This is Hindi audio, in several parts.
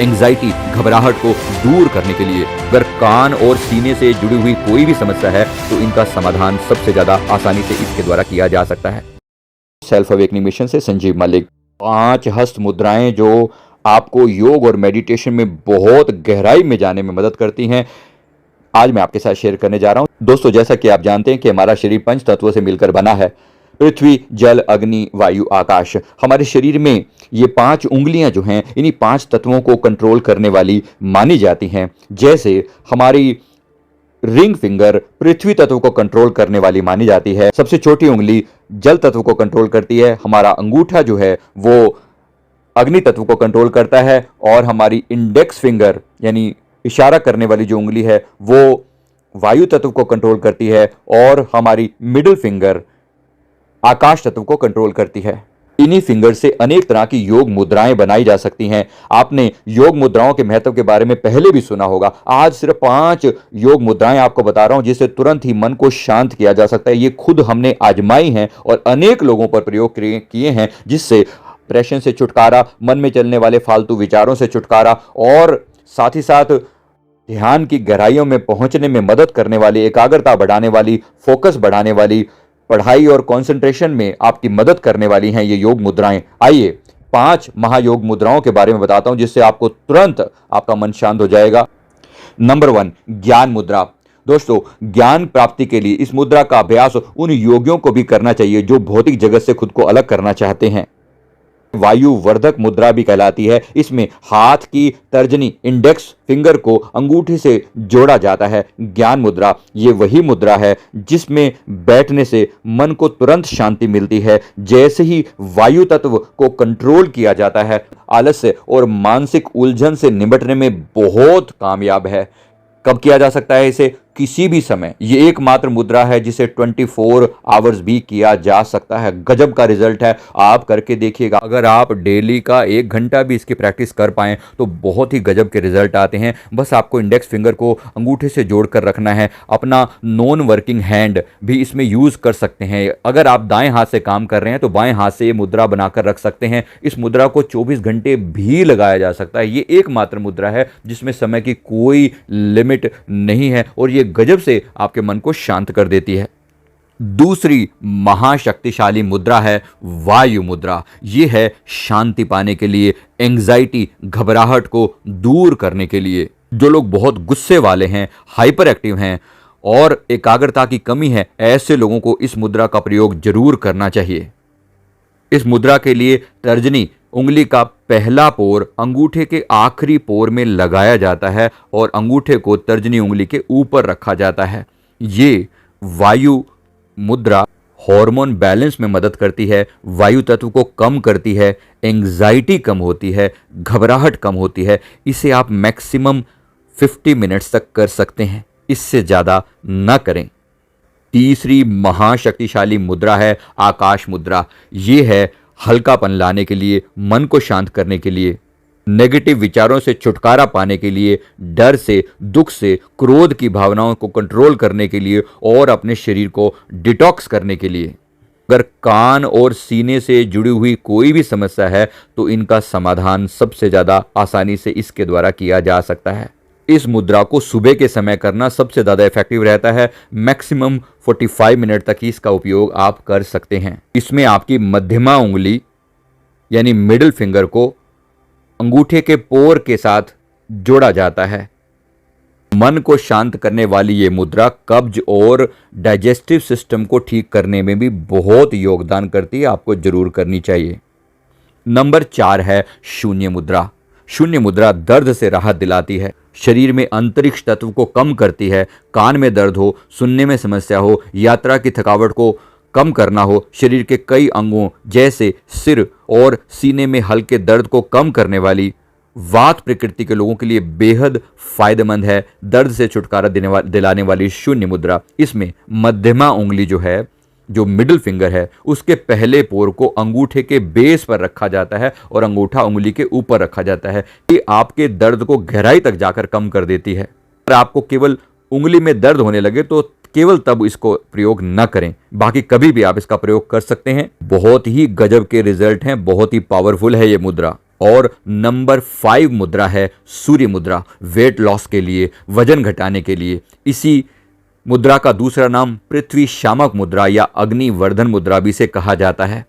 एंजाइटी, घबराहट को दूर करने के लिए। अगर कान और सीने से जुड़ी हुई कोई भी समस्या है तो इनका समाधान सबसे ज्यादा आसानी से इसके द्वारा किया जा सकता है। सेल्फ अवेकनिंग मिशन से संजीव मलिक। 5 हस्त मुद्राएं जो आपको योग और मेडिटेशन में बहुत गहराई में जाने में मदद करती हैं, आज मैं आपके साथ शेयर करने जा रहा हूं। दोस्तों, जैसा कि आप जानते हैं कि हमारा शरीर 5 तत्वों से मिलकर बना है। पृथ्वी, जल, अग्नि, वायु, आकाश। हमारे शरीर में ये 5 उंगलियां जो हैं, इन्हीं 5 तत्वों को कंट्रोल करने वाली मानी जाती हैं। जैसे हमारी रिंग फिंगर पृथ्वी तत्व को कंट्रोल करने वाली मानी जाती है। सबसे छोटी उंगली जल तत्व को कंट्रोल करती है। हमारा अंगूठा जो है वो अग्नि तत्व को कंट्रोल करता है और हमारी इंडेक्स फिंगर यानी इशारा करने वाली जो उंगली है वो वायु तत्व को कंट्रोल करती है और हमारी मिडिल फिंगर आकाश तत्व को कंट्रोल करती है। इन्हीं फिंगर से अनेक तरह की योग मुद्राएं बनाई जा सकती हैं। आपने योग मुद्राओं के महत्व के बारे में पहले भी सुना होगा। आज सिर्फ 5 योग मुद्राएं आपको बता रहा हूं जिससे तुरंत ही मन को शांत किया जा सकता है। ये खुद हमने आजमाई हैं और अनेक लोगों पर प्रयोग किए हैं, जिससे डिप्रेशन से छुटकारा, मन में चलने वाले फालतू विचारों से छुटकारा और साथ ही साथ ध्यान की गहराइयों में पहुंचने में मदद करने वाली, एकाग्रता बढ़ाने वाली, फोकस बढ़ाने वाली, पढ़ाई और कंसंट्रेशन में आपकी मदद करने वाली हैं ये योग मुद्राएं। आइए 5 महायोग मुद्राओं के बारे में बताता हूं जिससे आपको तुरंत आपका मन शांत हो जाएगा। नंबर 1, ज्ञान मुद्रा। दोस्तों, ज्ञान प्राप्ति के लिए इस मुद्रा का अभ्यास उन योगियों को भी करना चाहिए जो भौतिक जगत से खुद को अलग करना चाहते हैं। वायु वर्धक मुद्रा भी कहलाती है। इसमें हाथ की तर्जनी इंडेक्स फिंगर को अंगूठे से जोड़ा जाता है। ज्ञान मुद्रा ये वही मुद्रा है जिसमें बैठने से मन को तुरंत शांति मिलती है। जैसे ही वायु तत्व को कंट्रोल किया जाता है, आलस्य और मानसिक उलझन से निपटने में बहुत कामयाब है। कब किया जा सकता है इसे? किसी भी समय। ये एकमात्र मुद्रा है जिसे 24 आवर्स भी किया जा सकता है। गजब का रिजल्ट है, आप करके देखिएगा। अगर आप डेली का 1 घंटा भी इसकी प्रैक्टिस कर पाएं तो बहुत ही गजब के रिजल्ट आते हैं। बस आपको इंडेक्स फिंगर को अंगूठे से जोड़कर रखना है। अपना नॉन वर्किंग हैंड भी इसमें यूज कर सकते हैं। अगर आप दाएं हाथ से काम कर रहे हैं तो बाएं हाथ से ये मुद्रा बनाकर रख सकते हैं। इस मुद्रा को 24 घंटे भी लगाया जा सकता है। ये एकमात्र मुद्रा है जिसमें समय की कोई लिमिट नहीं है और ये गजब से आपके मन को शांत कर देती है। दूसरी महाशक्तिशाली मुद्रा है वायु मुद्रा। यह है शांति पाने के लिए, एंजाइटी, घबराहट को दूर करने के लिए। जो लोग बहुत गुस्से वाले हैं, हाइपर एक्टिव हैं और एकाग्रता की कमी है, ऐसे लोगों को इस मुद्रा का प्रयोग जरूर करना चाहिए। इस मुद्रा के लिए तर्जनी उंगली का पहला पोर अंगूठे के आखिरी पोर में लगाया जाता है और अंगूठे को तर्जनी उंगली के ऊपर रखा जाता है। ये वायु मुद्रा हार्मोन बैलेंस में मदद करती है, वायु तत्व को कम करती है, एंजाइटी कम होती है, घबराहट कम होती है। इसे आप मैक्सिमम 50 मिनट्स तक कर सकते हैं, इससे ज़्यादा न करें। तीसरी महाशक्तिशाली मुद्रा है आकाश मुद्रा। ये है हल्कापन लाने के लिए, मन को शांत करने के लिए, नेगेटिव विचारों से छुटकारा पाने के लिए, डर से, दुख से, क्रोध की भावनाओं को कंट्रोल करने के लिए और अपने शरीर को डिटॉक्स करने के लिए। अगर कान और सीने से जुड़ी हुई कोई भी समस्या है तो इनका समाधान सबसे ज़्यादा आसानी से इसके द्वारा किया जा सकता है। इस मुद्रा को सुबह के समय करना सबसे ज़्यादा इफेक्टिव रहता है। मैक्सिमम 45 मिनट तक ही इसका उपयोग आप कर सकते हैं। इसमें आपकी मध्यमा उंगली यानी मिडिल फिंगर को अंगूठे के पोर के साथ जोड़ा जाता है। मन को शांत करने वाली ये मुद्रा कब्ज और डाइजेस्टिव सिस्टम को ठीक करने में भी बहुत योगदान करती है। आपको जरूर करनी चाहिए। नंबर 4 है शून्य मुद्रा। शून्य मुद्रा दर्द से राहत दिलाती है, शरीर में अंतरिक्ष तत्व को कम करती है। कान में दर्द हो, सुनने में समस्या हो, यात्रा की थकावट को कम करना हो, शरीर के कई अंगों जैसे सिर और सीने में हल्के दर्द को कम करने वाली वात प्रकृति के लोगों के लिए बेहद फायदेमंद है। दर्द से छुटकारा दिलाने वाली शून्य मुद्रा। इसमें मध्यमा उंगली जो मिडिल फिंगर है उसके पहले पोर को अंगूठे के बेस पर रखा जाता है और अंगूठा उंगली के ऊपर रखा जाता है। ये आपके दर्द को गहराई तक जाकर कम कर देती है। अगर आपको केवल उंगली में दर्द होने लगे तो केवल तब इसको प्रयोग न करें, बाकी कभी भी आप इसका प्रयोग कर सकते हैं। बहुत ही गजब के रिजल्ट हैं, बहुत ही पावरफुल है ये मुद्रा। और नंबर 5 मुद्रा है सूर्य मुद्रा, वेट लॉस के लिए, वजन घटाने के लिए। इसी मुद्रा का दूसरा नाम पृथ्वी शामक मुद्रा या अग्निवर्धन मुद्रा भी इसे कहा जाता है।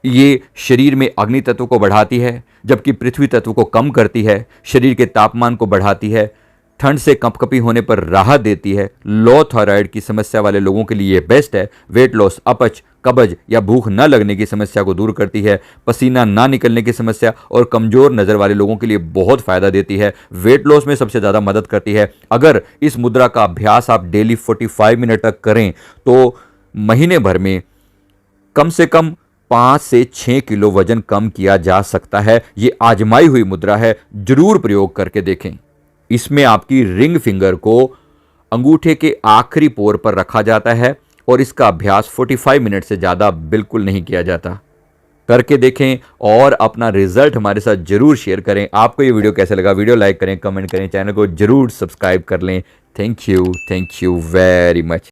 ये शरीर में अग्नि तत्व को बढ़ाती है, जबकि पृथ्वी तत्व को कम करती है, शरीर के तापमान को बढ़ाती है, ठंड से कंपकपी होने पर राहत देती है। लो थायराइड की समस्या वाले लोगों के लिए बेस्ट है। वेट लॉस, अपच, कब्ज या भूख न लगने की समस्या को दूर करती है। पसीना ना निकलने की समस्या और कमजोर नज़र वाले लोगों के लिए बहुत फ़ायदा देती है। वेट लॉस में सबसे ज़्यादा मदद करती है। अगर इस मुद्रा का अभ्यास आप डेली 45 मिनट तक करें तो महीने भर में कम से कम 5 से 6 किलो वजन कम किया जा सकता है। ये आजमाई हुई मुद्रा है, जरूर प्रयोग करके देखें। इसमें आपकी रिंग फिंगर को अंगूठे के आखिरी पोर पर रखा जाता है और इसका अभ्यास 45 मिनट से ज़्यादा बिल्कुल नहीं किया जाता। करके देखें और अपना रिजल्ट हमारे साथ जरूर शेयर करें। आपको ये वीडियो कैसे लगा, वीडियो लाइक करें, कमेंट करें, चैनल को जरूर सब्सक्राइब कर लें। Thank you very much.